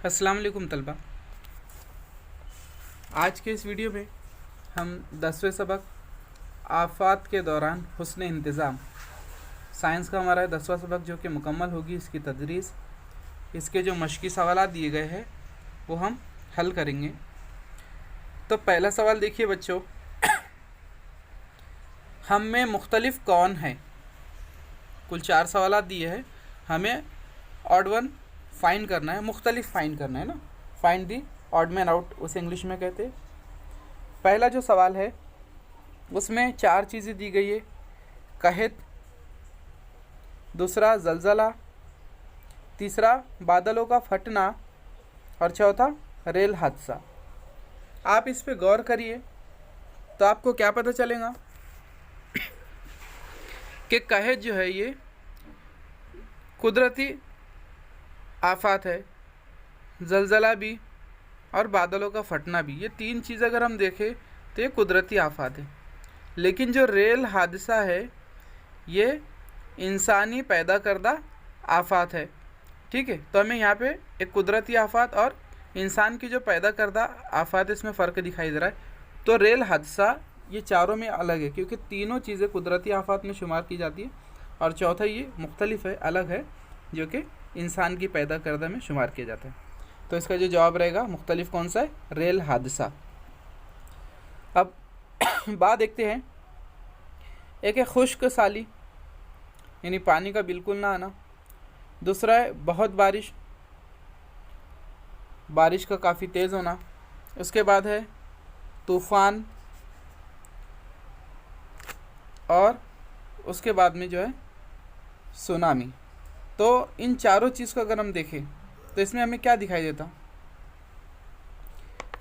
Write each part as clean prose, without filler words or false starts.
अस्सलाम वालेकुम तलबा। आज के इस वीडियो में हम 10वें सबक आफ़ात के दौरान हुस्न इंतज़ाम साइंस का हमारा 10वां सबक जो कि मुकम्मल होगी इसकी तदरीस, इसके जो मश्की सवाल दिए गए हैं वो हम हल करेंगे। तो पहला सवाल देखिए बच्चों, हम में मुख्तलिफ कौन है। कुल 4 सवाल दिए हैं, हमें ऑड वन फाइंड करना है, मुख्तलिफ फाइंड करना है ना। Find the odd man out उसे इंग्लिश में कहते हैं। पहला जो सवाल है उसमें 4 चीज़ें दी गई है, कहत, दूसरा जलजला, तीसरा बादलों का फटना और चौथा रेल हादसा। आप इस पे गौर करिए तो आपको क्या पता चलेगा कि कहत जो है ये कुदरती आफात है, जलजला भी और बादलों का फटना भी, ये 3 चीज़ अगर हम देखें तो ये कुदरती आफात है। लेकिन जो रेल हादसा है ये इंसानी पैदा करदा आफात है। ठीक है, तो हमें यहाँ पे एक कुदरती आफात और इंसान की जो पैदा करदा आफात है इसमें फ़र्क दिखाई दे रहा है। तो रेल हादसा ये चारों में अलग है क्योंकि तीनों चीज़ें कुदरती आफात में शुमार की जाती है, और चौथा ये मुख्तलिफ है, अलग है, जो कि इंसान की पैदा करदा में शुमार किया जाता है। तो इसका जो जवाब रहेगा मुख्तलिफ कौन सा है, रेल हादसा। अब बात देखते हैं, एक है खुश्क साली यानी पानी का बिल्कुल ना आना, दूसरा है बहुत बारिश, बारिश का काफ़ी तेज़ होना, उसके बाद है तूफ़ान, और उसके बाद में जो है सुनामी। तो इन चारों चीज़ को अगर हम देखें तो इसमें हमें क्या दिखाई देता,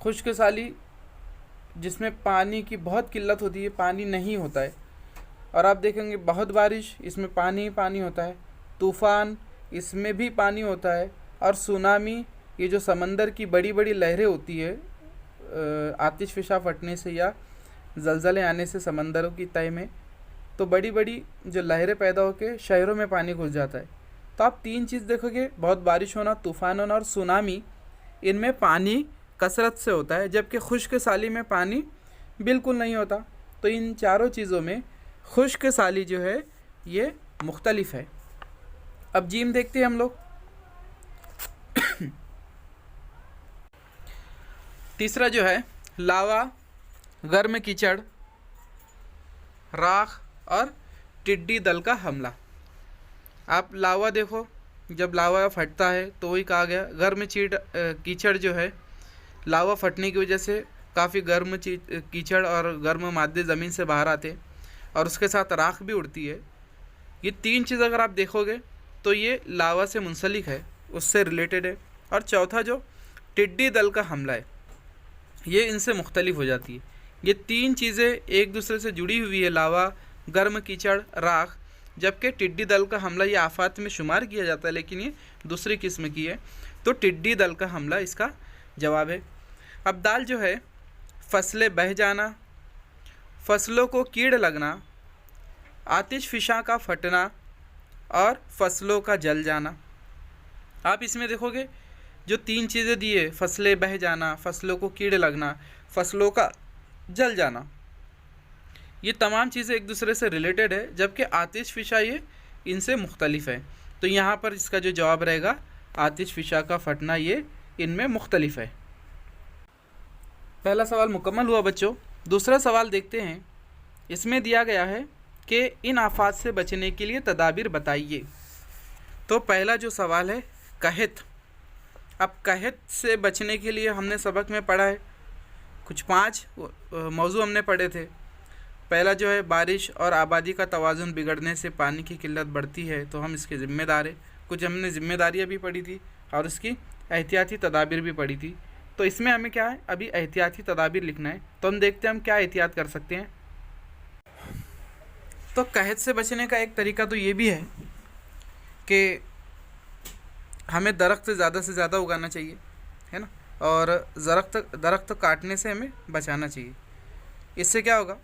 खुश्क साली जिसमें पानी की बहुत किल्लत होती है, पानी नहीं होता है, और आप देखेंगे बहुत बारिश इसमें पानी ही पानी होता है, तूफ़ान इसमें भी पानी होता है, और सुनामी ये जो समंदर की बड़ी बड़ी लहरें होती है आतिश फिशा फटने से या जलजले आने से समंदरों की तय में, तो बड़ी बड़ी जो लहरें पैदा होकर शहरों में पानी घुस जाता है। तो आप 3 चीज़ देखोगे, बहुत बारिश होना, तूफ़ान होना और सुनामी, इनमें पानी कसरत से होता है, जबकि खुश्क साली में पानी बिल्कुल नहीं होता। तो इन चारों चीज़ों में खुश्क साली जो है ये मुख्तलिफ है। अब जीम देखते हैं हम लोग। तीसरा जो है लावा, गर्म कीचड़, राख और टिड्डी दल का हमला। आप लावा देखो, जब लावा फटता है तो वही कहा गया, गर्म कीचड़ जो है लावा फटने की वजह से काफ़ी गर्म कीचड़ और गर्म मादे ज़मीन से बाहर आते, और उसके साथ राख भी उड़ती है। ये 3 चीज़ अगर आप देखोगे तो ये लावा से मुंसलिक है, उससे रिलेटेड है। और चौथा जो टिड्डी दल का हमला है ये इनसे मुख्तलिफ हो जाती है। ये 3 चीज़ें एक दूसरे से जुड़ी हुई है, लावा, गर्म कीचड़, राख, जबकि टिड्डी दल का हमला ये आफात में शुमार किया जाता है, लेकिन ये दूसरी किस्म की है। तो टिड्डी दल का हमला इसका जवाब है। अब दाल जो है फसलें बह जाना, फसलों को कीड़ लगना, आतिश फिशा का फटना और फसलों का जल जाना। आप इसमें देखोगे जो 3 चीज़ें दी है, फसलें बह जाना, फसलों को कीड़ लगना, फसलों का जल जाना, ये तमाम चीज़ें एक दूसरे से रिलेटेड है, जबकि आतिश फिशा ये इनसे मुख्तलिफ है। तो यहाँ पर इसका जो जवाब रहेगा आतिश फिशा का फटना ये इनमें मुख्तलिफ है। पहला सवाल मुकम्मल हुआ बच्चों। दूसरा सवाल देखते हैं, इसमें दिया गया है कि इन आफात से बचने के लिए तदाबीर बताइए। तो पहला जो सवाल है कहत। अब कहत से बचने के लिए हमने सबक में पढ़ा है, कुछ 5 मौजू हमने पढ़े थे। पहला जो है बारिश और आबादी का तवाज़ुन बिगड़ने से पानी की किल्लत बढ़ती है, तो हम इसके ज़िम्मेदार हैं। कुछ हमने ज़िम्मेदारियाँ भी पढ़ी थी और उसकी एहतियाती तदाबीर भी पढ़ी थी। तो इसमें हमें क्या है, अभी एहतियाती तदाबीर लिखना है। तो हम देखते हैं हम क्या एहतियात कर सकते हैं। तो कहत से बचने का एक तरीका तो ये भी है कि हमें दरख्त ज़्यादा से ज़्यादा उगाना चाहिए, है ना, और दरख्त काटने से हमें बचाना चाहिए। इससे क्या होगा,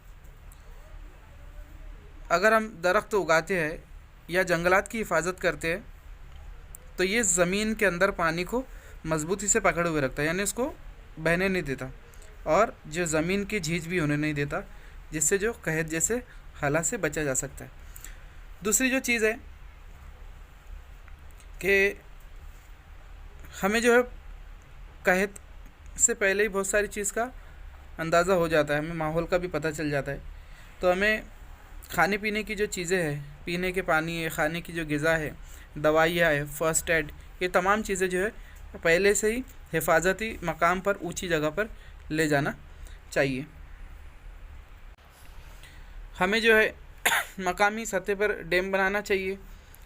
अगर हम दरख्त उगाते हैं या जंगलात की हिफाजत करते हैं तो ये ज़मीन के अंदर पानी को मजबूती से पकड़े हुए रखता है, यानी उसको बहने नहीं देता, और जो ज़मीन की झीझ भी होने नहीं देता, जिससे जो कहत जैसे हालात से बचा जा सकता है। दूसरी जो चीज़ है कि हमें जो है कहत से पहले ही बहुत सारी चीज़ का अंदाज़ा हो जाता है, हमें माहौल का भी पता चल जाता है। तो हमें खाने पीने की जो चीज़ें हैं, पीने के पानी है, खाने की जो ग़िज़ा है, दवाइयाँ है, फ़र्स्ट एड, ये तमाम चीज़ें जो है पहले से ही हिफाजती मकाम पर, ऊंची जगह पर ले जाना चाहिए। हमें जो है मकामी सतह पर डैम बनाना चाहिए,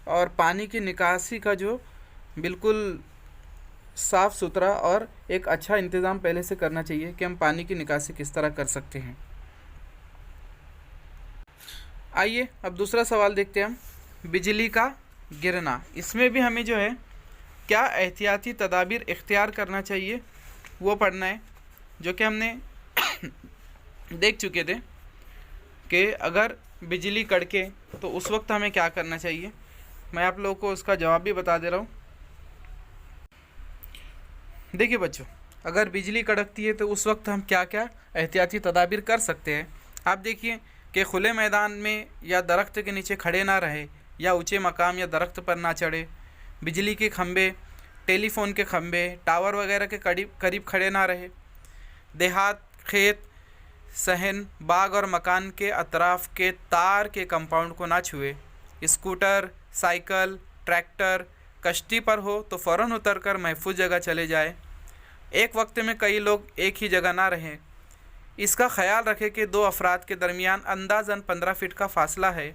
और पानी की निकासी का जो बिल्कुल साफ़ सुथरा और एक अच्छा इंतज़ाम पहले से करना चाहिए कि हम पानी की निकासी किस तरह कर सकते हैं। आइए अब दूसरा सवाल देखते हैं हम, बिजली का गिरना। इसमें भी हमें जो है क्या एहतियाती तदाबीर इख्तियार करना चाहिए वो पढ़ना है, जो कि हमने देख चुके थे कि अगर बिजली कड़के तो उस वक्त हमें क्या करना चाहिए। मैं आप लोगों को उसका जवाब भी बता दे रहा हूँ। देखिए बच्चों, अगर बिजली कड़कती है तो उस वक्त हम क्या क्या एहतियाती तदाबीर कर सकते हैं। आप देखिए कि खुले मैदान में या दरख्त के नीचे खड़े ना रहे, या ऊंचे मकाम या दरख्त पर ना चढ़े, बिजली के खंभे, टेलीफोन के खंभे, टावर वगैरह के करीब खड़े ना रहे, देहात, खेत, सहन, बाग और मकान के अतराफ़ के तार के कंपाउंड को ना छुए, स्कूटर, साइकिल, ट्रैक्टर, कश्ती पर हो तो फ़ौरन उतरकर महफूज जगह चले जाए, एक वक्त में कई लोग एक ही जगह ना रहें, इसका ख्याल रखें कि दो अफराद के दरमियान अंदाज़न 15 फीट का फ़ासला है,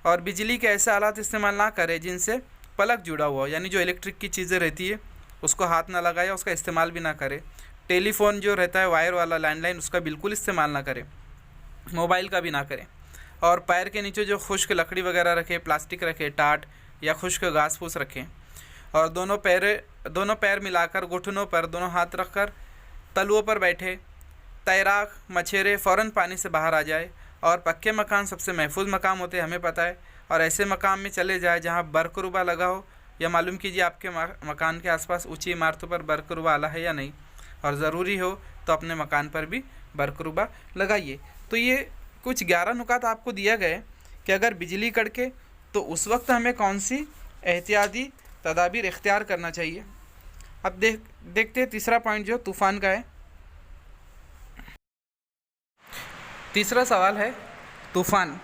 और बिजली के ऐसे आलात इस्तेमाल ना करें जिनसे प्लग जुड़ा हुआ हो, यानी जो इलेक्ट्रिक की चीज़ें रहती है उसको हाथ ना लगाए, उसका इस्तेमाल भी ना करें। टेलीफोन जो रहता है वायर वाला लैंडलाइन, उसका बिल्कुल इस्तेमाल ना करें, मोबाइल का भी ना करें। और पैर के नीचे जो खुश्क लकड़ी वगैरह रखें, प्लास्टिक रखें, टाट या खुश्क घास फूस रखें, और दोनों पैर मिलाकर घुटनों पर दोनों हाथ रखकर तलुओं पर बैठे। तैराक, मछेरे फ़ौरन पानी से बाहर आ जाए, और पक्के मकान सबसे महफूज मकाम होते हैं, हमें पता है, और ऐसे मकाम में चले जाए जहाँ बरकरुबा लगा हो, या मालूम कीजिए आपके मकान के आसपास ऊंची इमारतों पर बरकरुबा आला है या नहीं, और ज़रूरी हो तो अपने मकान पर भी बरकरुबा लगाइए। तो ये कुछ 11 नुकात आपको दिया गया कि अगर बिजली कड़के तो उस वक्त हमें कौन सी एहतियाती तदाबीर इख्तियार करना चाहिए। अब देखते हैं तीसरा पॉइंट जो तूफ़ान का है। तीसरा सवाल है तूफ़ान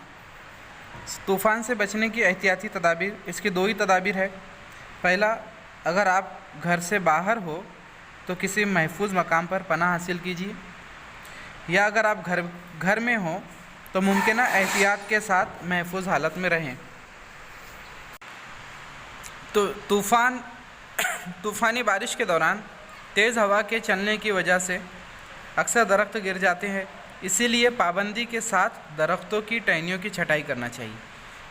से बचने की एहतियाती तदाबीर। इसकी 2 ही तदाबीर है। पहला, अगर आप घर से बाहर हो तो किसी महफूज मकाम पर पनाह हासिल कीजिए, या अगर आप घर में हो तो मुमकिना एहतियात के साथ महफूज हालत में रहें। तो तूफ़ानी बारिश के दौरान तेज़ हवा के चलने की वजह से अक्सर दरख्त गिर जाते हैं, इसीलिए पाबंदी के साथ दरख्तों की टहनियों की छटाई करना चाहिए।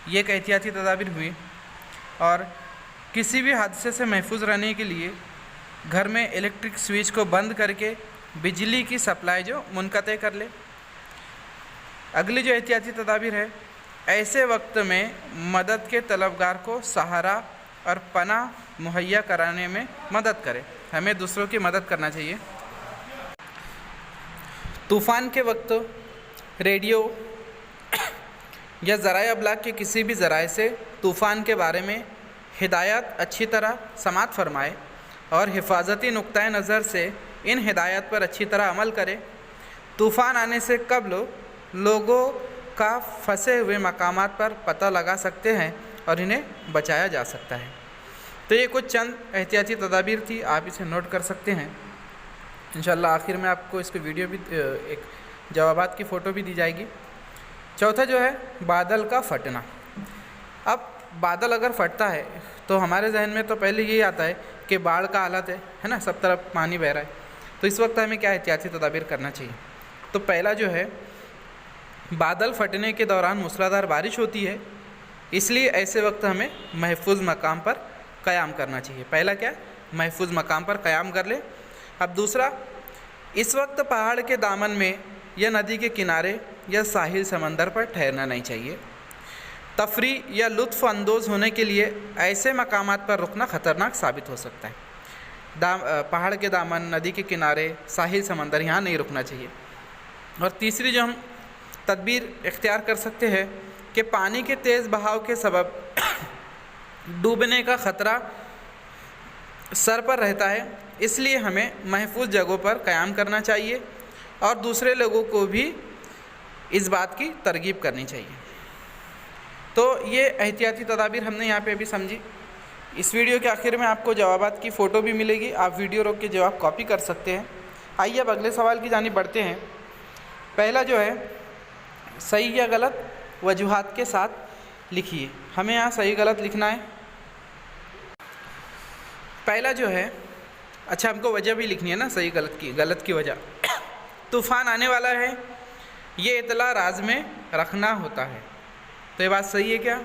ये एक एहतियाती तदाबीर हुई। और किसी भी हादसे से महफूज रहने के लिए घर में इलेक्ट्रिक स्विच को बंद करके बिजली की सप्लाई जो मुनक़ते कर ले। अगली जो एहतियाती तदाबीर है, ऐसे वक्त में मदद के तलबगार को सहारा और पनाह मुहैया कराने में मदद करे। हमें दूसरों की मदद करना चाहिए। तूफ़ान के वक्त रेडियो या ज़राए अबलाग के किसी भी ज़राए से तूफ़ान के बारे में हिदायत अच्छी तरह समाअत फरमाए, और हिफाजती नुक्ता नज़र से इन हिदायत पर अच्छी तरह अमल करें। तूफ़ान आने से कब्ल लोगों का फंसे हुए मकामात पर पता लगा सकते हैं और इन्हें बचाया जा सकता है। तो ये कुछ चंद एहतियाती तदाबीर थी, आप इसे नोट कर सकते हैं। इंशाअल्लाह आखिर में आपको इसकी वीडियो भी, एक जवाबात की फ़ोटो भी दी जाएगी। चौथा जो है बादल का फटना। अब बादल अगर फटता है तो हमारे जहन में तो पहले यही आता है कि बाढ़ का हालत है ना, सब तरफ पानी बह रहा है। तो इस वक्त हमें क्या एहतियाती तदाबीर करना चाहिए। तो पहला जो है, बादल फटने के दौरान मूसलाधार बारिश होती है, इसलिए ऐसे वक्त हमें महफूज मकाम पर क़याम करना चाहिए। पहला क्या, महफूज मकाम पर क़याम कर ले। अब दूसरा, इस वक्त पहाड़ के दामन में या नदी के किनारे या साहिल समंदर पर ठहरना नहीं चाहिए। तफरी या लुत्फ़ अंदोज़ होने के लिए ऐसे मकामात पर रुकना ख़तरनाक साबित हो सकता है। पहाड़ के दामन, नदी के किनारे, साहिल, समंदर, यहाँ नहीं रुकना चाहिए। और तीसरी जो हम तदबीर इख्तियार कर सकते हैं कि पानी के तेज़ बहाव के सबब डूबने का ख़तरा सर पर रहता है, इसलिए हमें महफूज जगहों पर क़याम करना चाहिए और दूसरे लोगों को भी इस बात की तरगीब करनी चाहिए। तो ये एहतियाती तदाबीर हमने यहाँ पे अभी समझी। इस वीडियो के आखिर में आपको जवाबात की फ़ोटो भी मिलेगी, आप वीडियो रोक के जवाब कॉपी कर सकते हैं। आइए अब अगले सवाल की जानिब बढ़ते हैं। पहला जो है, सही या गलत वजूहात के साथ लिखिए। हमें यहाँ सही गलत लिखना है। पहला जो है, अच्छा हमको वजह भी लिखनी है ना, सही गलत की वजह। तूफ़ान आने वाला है, ये इतला राज में रखना होता है। तो ये बात सही है क्या?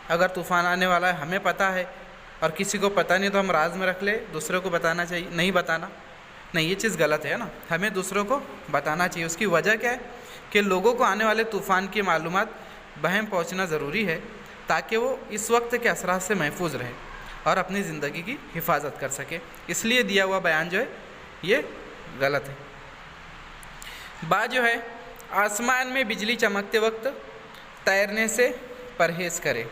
अगर तूफ़ान आने वाला है, हमें पता है और किसी को पता नहीं, तो हम राज में रख ले, दूसरों को बताना चाहिए? नहीं बताना, नहीं, ये चीज़ गलत है ना। हमें दूसरों को बताना चाहिए। उसकी वजह क्या है कि लोगों को आने वाले तूफ़ान की मालूमात बहम पहुंचना ज़रूरी है, ताकि वो इस वक्त के असरात से महफूज रहे और अपनी ज़िंदगी की हिफाजत कर सके। इसलिए दिया हुआ बयान जो है ये गलत है। बात जो है, आसमान में बिजली चमकते वक्त तैरने से परहेज़ करें।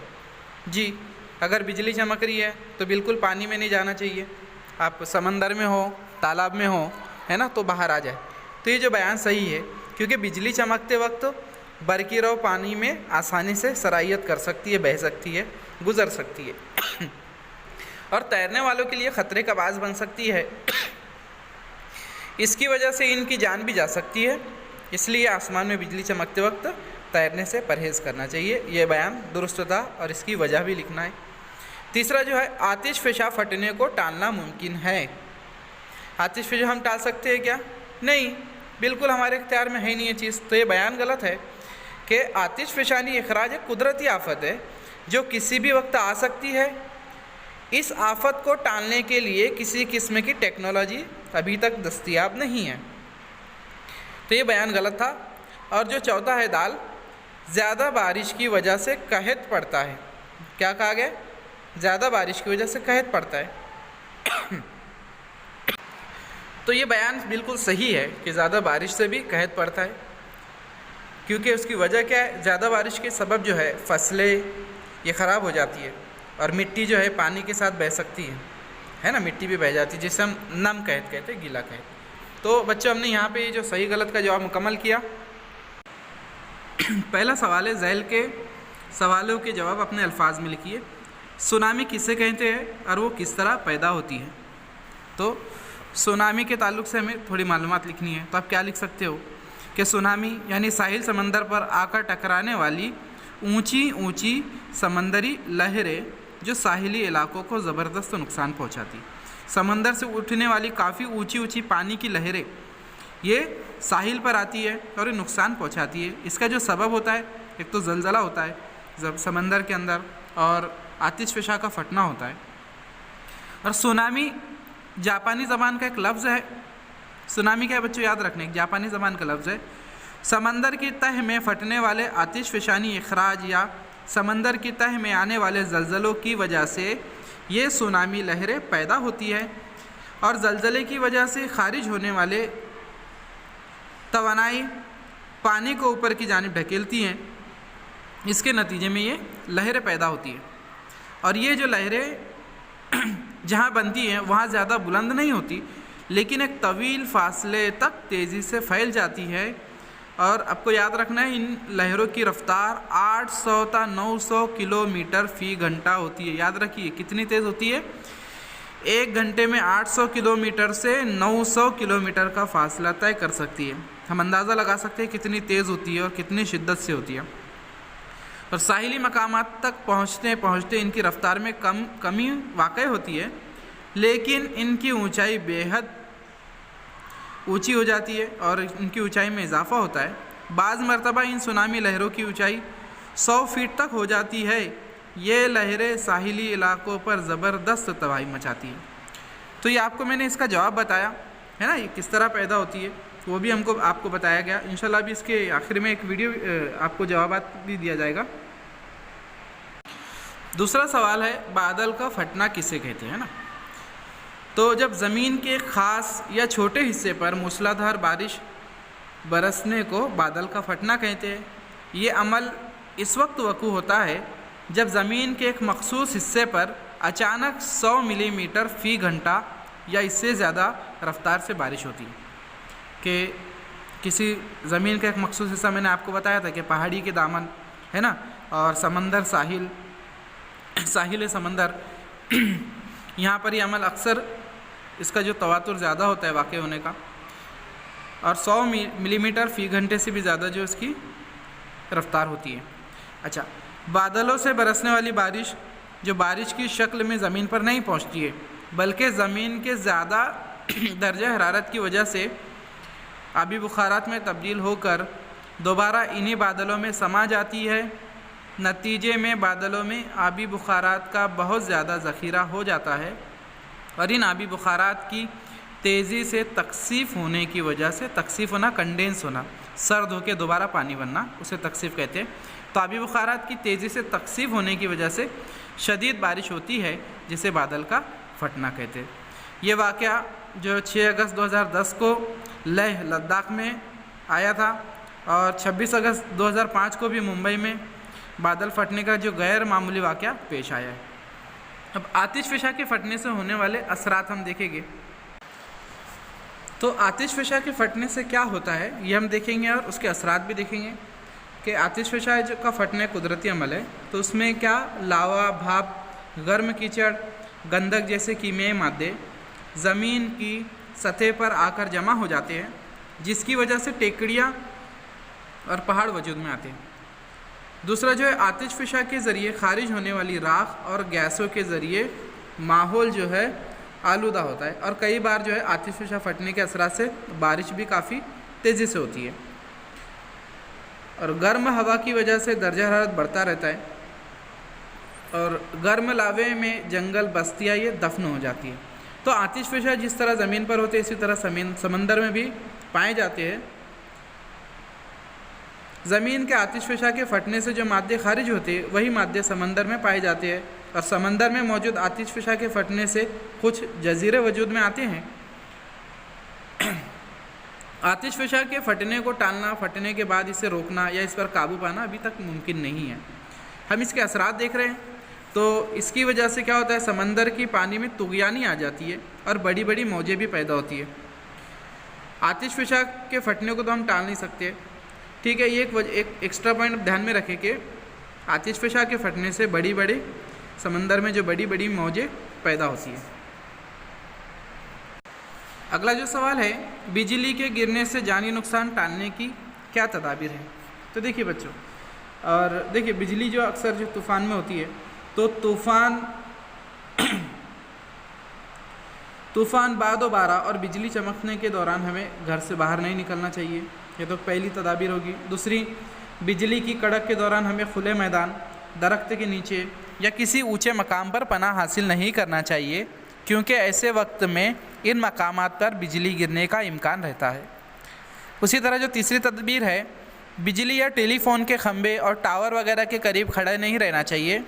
जी, अगर बिजली चमक रही है तो बिल्कुल पानी में नहीं जाना चाहिए। आप समंदर में हो, तालाब में हो, है ना, तो बाहर आ जाए। तो ये जो बयान सही है, क्योंकि बिजली चमकते वक्त बरकी रव पानी में आसानी से सरायत कर सकती है, बह सकती है, गुज़र सकती है और तैरने वालों के लिए ख़तरे का बाज़ बन सकती है। इसकी वजह से इनकी जान भी जा सकती है। इसलिए आसमान में बिजली चमकते वक्त तैरने से परहेज़ करना चाहिए। ये बयान दुरुस्त था और इसकी वजह भी लिखना है। तीसरा जो है, आतिश फ़िशा फटने को टालना मुमकिन है। आतिश फ़िशा हम टाल सकते हैं क्या? नहीं, बिल्कुल हमारे इख्तियार में है ही नहीं ये चीज़। तो ये बयान गलत है कि आतिश फ़िशानी इखराज एक कुदरती आफत है जो किसी भी वक्त आ सकती है। इस आफत को टालने के लिए किसी किस्म की टेक्नोलॉजी अभी तक दस्तयाब नहीं है। तो ये बयान गलत था। और जो चौथा है, दाल, ज़्यादा बारिश की वजह से कहत पड़ता है। क्या कहा गया? ज़्यादा बारिश की वजह से कहत पड़ता है। तो ये बयान बिल्कुल सही है कि ज़्यादा बारिश से भी कहत पड़ता है, क्योंकि उसकी वजह क्या है? ज़्यादा बारिश के सबब जो है फसलें ये ख़राब हो जाती है और मिट्टी जो है पानी के साथ बह सकती है ना, मिट्टी भी बह जाती है, जिसे हम नम कहत कहते हैं, गीला कहत। तो बच्चों, हमने यहाँ पे जो सही गलत का जवाब मुकम्मल किया। पहला सवाल है, झैल के सवालों के जवाब अपने अल्फाज में लिखिए। सुनामी किसे कहते हैं और वो किस तरह पैदा होती है? तो सुनामी के ताल्लुक़ से हमें थोड़ी मालूमात लिखनी है। तो आप क्या लिख सकते हो कि सुनामी यानी साहिल समंदर पर आकर टकराने वाली ऊंची ऊंची समंदरी लहरें जो साहिली इलाकों को ज़बरदस्त नुकसान पहुंचाती। समंदर से उठने वाली काफ़ी ऊंची ऊंची पानी की लहरें ये साहिल पर आती है और ये नुकसान पहुंचाती है। इसका जो सबब होता है, एक तो ज़लज़ला होता है जब समंदर के अंदर, और आतिश फ़िशा का फटना होता है। और सुनामी जापानी ज़बान का एक लफ्ज़ है। सुनामी क्या है बच्चों, याद रखने, एक जापानी ज़बान का लफ्ज़ है। समंदर की तह में फटने वाले आतिश फ़िशानी इखराज या समंदर की तह में आने वाले ज़लज़लों की वजह से ये सुनामी लहरें पैदा होती है और ज़लज़ले की वजह से खारिज होने वाले तवानाई पानी को ऊपर की जानिब ढकेलती हैं। इसके नतीजे में ये लहरें पैदा होती हैं और ये जो लहरें जहाँ बनती हैं वहाँ ज़्यादा बुलंद नहीं होती, लेकिन एक तवील फासले तक तेज़ी से फैल जाती है। और आपको याद रखना है, इन लहरों की रफ्तार 800 ता 900 किलोमीटर फ़ी घंटा होती है। याद रखिए कितनी तेज़ होती है? एक घंटे में 800 किलोमीटर से 900 किलोमीटर का फासला तय कर सकती है। हम अंदाज़ा लगा सकते हैं कितनी तेज़ होती है और कितनी शिद्दत से होती है। और साहिली मकामात तक पहुँचते पहुँचते इनकी रफ्तार में कमी वाक़ई होती है, लेकिन इनकी ऊंचाई बेहद ऊंची हो जाती है और इनकी ऊंचाई में इजाफ़ा होता है। बाज़ मरतबा इन सुनामी लहरों की ऊंचाई 100 फीट तक हो जाती है। ये लहरें साहिली इलाकों पर ज़बरदस्त तबाही मचाती हैं। तो ये आपको मैंने इसका जवाब बताया है ना, ये किस तरह पैदा होती है वो भी आपको बताया गया। इंशाल्लाह भी इसके आखिर में एक वीडियो आपको जवाबात भी दिया जाएगा। दूसरा सवाल है, बादल का फटना किसे कहते हैं ना। तो जब ज़मीन के ख़ास या छोटे हिस्से पर मूसलाधार बारिश बरसने को बादल का फटना कहते हैं। ये अमल इस वक्त वक़ू होता है जब ज़मीन के एक मखसूस हिस्से पर अचानक 100 मिलीमीटर फ़ी घंटा या इससे ज़्यादा रफ्तार से बारिश होती है। कि किसी ज़मीन का एक मखसूस हिस्सा, मैंने आपको बताया था कि पहाड़ी के दामन है ना, और समंदर साहिल समंदर यहाँ पर ये अमल अक्सर इसका जो तवातुर ज़्यादा होता है वाक़ होने का, और 100 मिलीमीटर फ़ी घंटे से भी ज़्यादा जो इसकी रफ्तार होती है। अच्छा, बादलों से बरसने वाली बारिश जो बारिश की शक्ल में ज़मीन पर नहीं पहुंचती है, बल्कि ज़मीन के ज़्यादा दर्जा हरारत की वजह से आबी बुखारात में तब्दील होकर दोबारा इन्हीं बादलों में समा जाती है। नतीजे में बादलों में आबी बुखारात का बहुत ज़्यादा ज़ख़ीरा हो जाता है और इन आबी बुखारात की तेज़ी से तकसीफ़ होने की वजह से, तकसीफ़ होना कंडेंस होना, सर्द होकर दोबारा पानी बनना, उसे तकसीफ़ कहते हैं। तो आबी बुखारात की तेज़ी से तकसीफ़ होने की वजह से शदीद बारिश होती है, जिसे बादल का फटना कहते हैं। ये वाक़या जो 6 अगस्त 2010 को लेह लद्दाख में आया था और 26 अगस्त 2005 को भी मुंबई में बादल फटने का जो गैर मामूली वाक़या पेश आया है। अब आतिशफ़िशा के फटने से होने वाले असरात हम देखेंगे। तो आतिशफ़िशा के फटने से क्या होता है ये हम देखेंगे और उसके असरात भी देखेंगे कि आतिशफ़िशा का फटने कुदरती अमल है। तो उसमें क्या लावा, भाप, गर्म कीचड़, गंधक जैसे कीमियाई मादे ज़मीन की सतह पर आकर जमा हो जाते हैं, जिसकी वजह से टेकड़ियाँ और पहाड़ वजूद में आते हैं। दूसरा जो है, आतिशफ़िशा के ज़रिए खारिज होने वाली राख और गैसों के ज़रिए माहौल जो है आलूदा होता है और कई बार जो है आतिशफ़िशा फटने के असरात से बारिश भी काफ़ी तेज़ी से होती है और गर्म हवा की वजह से दर्जा हरारत बढ़ता रहता है और गर्म लावे में जंगल बस्तियाँ ये दफन हो जाती है। तो आतिशफ़िशा जिस तरह ज़मीन पर होते हैं इसी तरह समंदर में भी पाए जाते हैं। ज़मीन के आतिशफ़िशा के फटने से जो मादे खारिज होते हैं वही मादे समंदर में पाए जाते हैं और समंदर में मौजूद आतिशफ़िशा के फटने से कुछ जजीरे वजूद में आते हैं। आतिशफ़िशा के फटने को टालना, फटने के बाद इसे रोकना या इस पर काबू पाना अभी तक मुमकिन नहीं है। हम इसके असरात देख रहे हैं। तो इसकी वजह से क्या होता है, समंदर की पानी में तुग़यानी आ जाती है और बड़ी बड़ी मौजें भी पैदा होती है। आतिशफ़िशा के फटने को तो हम टाल नहीं सकते, ठीक है। ये एक एक्स्ट्रा पॉइंट ध्यान में रखें कि आतिशफ़िशा के फटने से बड़ी बड़ी समंदर में जो बड़ी बड़ी मौजें पैदा होती है। अगला जो सवाल है, बिजली के गिरने से जानी नुकसान टालने की क्या तदाबीर है। तो देखिए बच्चों, और देखिए बिजली जो अक्सर जो तूफ़ान में होती है, तो तूफ़ान बाद बारा और बिजली चमकने के दौरान हमें घर से बाहर नहीं निकलना चाहिए, ये तो पहली तदाबीर होगी। दूसरी, बिजली की कड़क के दौरान हमें खुले मैदान, दरख्त के नीचे या किसी ऊंचे मकाम पर पनाह हासिल नहीं करना चाहिए, क्योंकि ऐसे वक्त में इन मकामात पर बिजली गिरने का इम्कान रहता है। उसी तरह जो तीसरी तदबीर है, बिजली या टेलीफोन के खंभे और टावर वगैरह के करीब खड़ा नहीं रहना चाहिए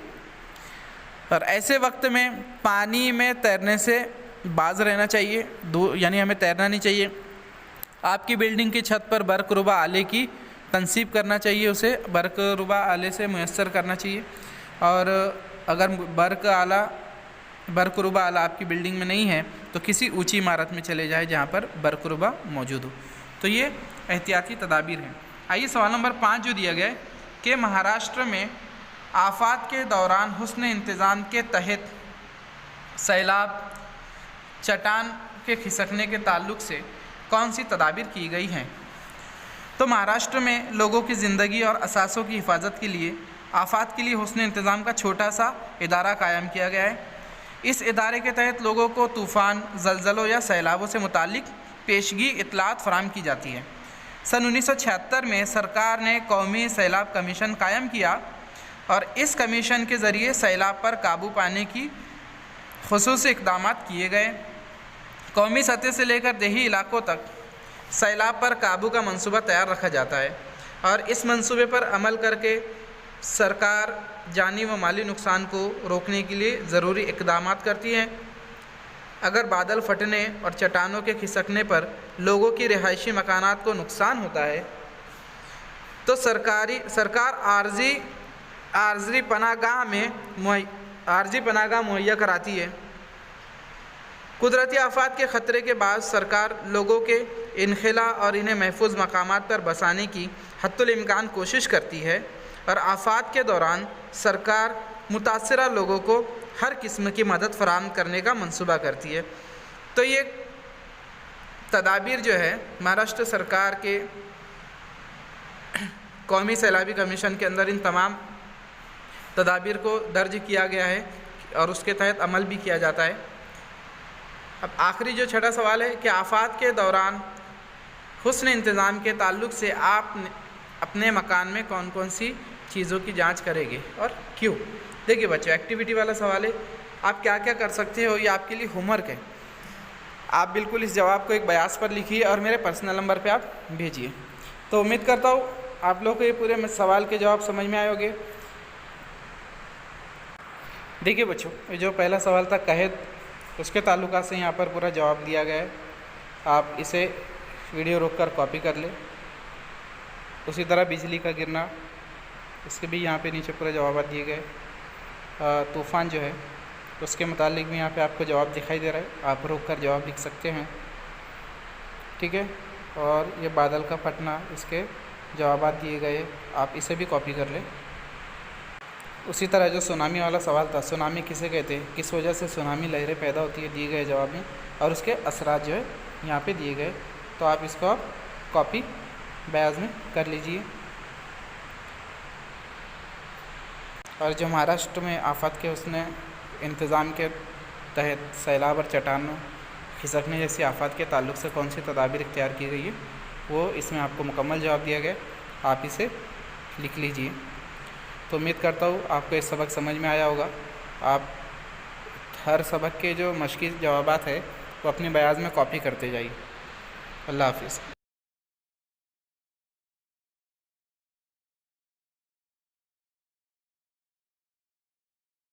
और ऐसे वक्त में पानी में तैरने से बाज रहना चाहिए, यानी हमें तैरना नहीं चाहिए। आपकी बिल्डिंग की छत पर बरकरुबा आले की तनसीब करना चाहिए, उसे बरकरुबा आले से मुयस्सर करना चाहिए। और अगर बरकरुबा आला आपकी बिल्डिंग में नहीं है तो किसी ऊंची इमारत में चले जाए जहाँ पर बरकरुबा मौजूद हो। तो ये एहतियाती तदाबीर हैं। आइए सवाल नंबर 5 जो दिया गया है कि महाराष्ट्र में आफात के दौरान हुस्न इंतज़ाम के तहत सैलाब, चट्टान के खिसकने के ताल्लुक़ से कौन सी तदाबीर की गई हैं। तो महाराष्ट्र में लोगों की ज़िंदगी और असासों की हिफाजत के लिए आफात के लिए हुस्न इंतज़ाम का छोटा सा इदारा कायम किया गया है। इस इदारे के तहत लोगों को तूफ़ान, ज़लज़लों या सैलाबों से मुताल्लिक़ पेशगी इत्तलात फराहम की जाती है। सन 1976 में सरकार ने कौमी सैलाब कमीशन कायम किया और इस कमीशन के ज़रिए सैलाब पर काबू पाने की खुसूसी इक़दामात किए गए। कौमी सतह से लेकर देही इलाकों तक सैलाब पर काबू का मंसूबा तैयार रखा जाता है और इस मंसूबे पर अमल करके सरकार जानी व माली नुकसान को रोकने के लिए ज़रूरी इक़दामात करती है। अगर बादल फटने और चट्टानों के खिसकने पर लोगों की रिहायशी मकानात को नुकसान होता है तो सरकार आर्जी पनाहगाह मुहैया कराती है। कुदरती आफात के ख़तरे के बाद सरकार लोगों के इनखला और इन्हें महफूज मकामात पर बसाने की हत्तुल इम्कान कोशिश करती है और आफात के दौरान सरकार मुतासरा लोगों को हर किस्म की मदद फराहम करने का मंसूबा करती है। तो ये तदाबीर जो है महाराष्ट्र सरकार के कौमी सैलाबी कमीशन के अंदर इन तमाम तदाबीर को दर्ज किया गया है और उसके तहत अमल भी किया जाता है। अब आखिरी जो छठा सवाल है कि आफात के दौरान हुस्न इंतज़ाम के ताल्लुक़ से आप अपने मकान में कौन कौन सी चीज़ों की जांच करेंगे और क्यों। देखिए बच्चों, एक्टिविटी वाला सवाल है, आप क्या क्या कर सकते हो, ये आपके लिए होमवर्क है। आप बिल्कुल इस जवाब को एक बयास पर लिखिए और मेरे पर्सनल नंबर पे आप भेजिए। तो उम्मीद करता हूँ आप लोग को ये पूरे सवाल के जवाब समझ में आए होंगे। देखिए बच्चों, ये जो पहला सवाल था कहेत, उसके ताल्लुका से यहाँ पर पूरा जवाब दिया गया है। आप इसे वीडियो रोककर कॉपी कर लें। उसी तरह बिजली का गिरना, इसके भी यहाँ पे नीचे पूरे जवाब दिए गए। तूफ़ान जो है उसके मुतालिक भी यहाँ पे आपको जवाब दिखाई दे रहा है, आप रोक कर जवाब लिख सकते हैं, ठीक है। और ये बादल का फटना, इसके जवाब दिए गए, आप इसे भी कॉपी कर लें। उसी तरह जो सुनामी वाला सवाल था, सुनामी किसे कहते हैं, किस वजह से सुनामी लहरें पैदा होती है, दिए गए जवाब में, और उसके असरात जो है यहाँ पे दिए गए। तो आप इसको आप कॉपी बयाज में कर लीजिए। और जो महाराष्ट्र में आफत के उसने इंतज़ाम के तहत सैलाब और चट्टानों खिसकने जैसी आफत के ताल्लुक़ से कौन सी तदाबीर इख्तियार की गई है, वो इसमें आपको मुकम्मल जवाब दिया गया, आप इसे लिख लीजिए। तो उम्मीद करता हूँ आपको ये सबक समझ में आया होगा। आप हर सबक के जो मश्की जवाबात है वो अपने बयाज में कॉपी करते जाइए। अल्लाह हाफ़िज़।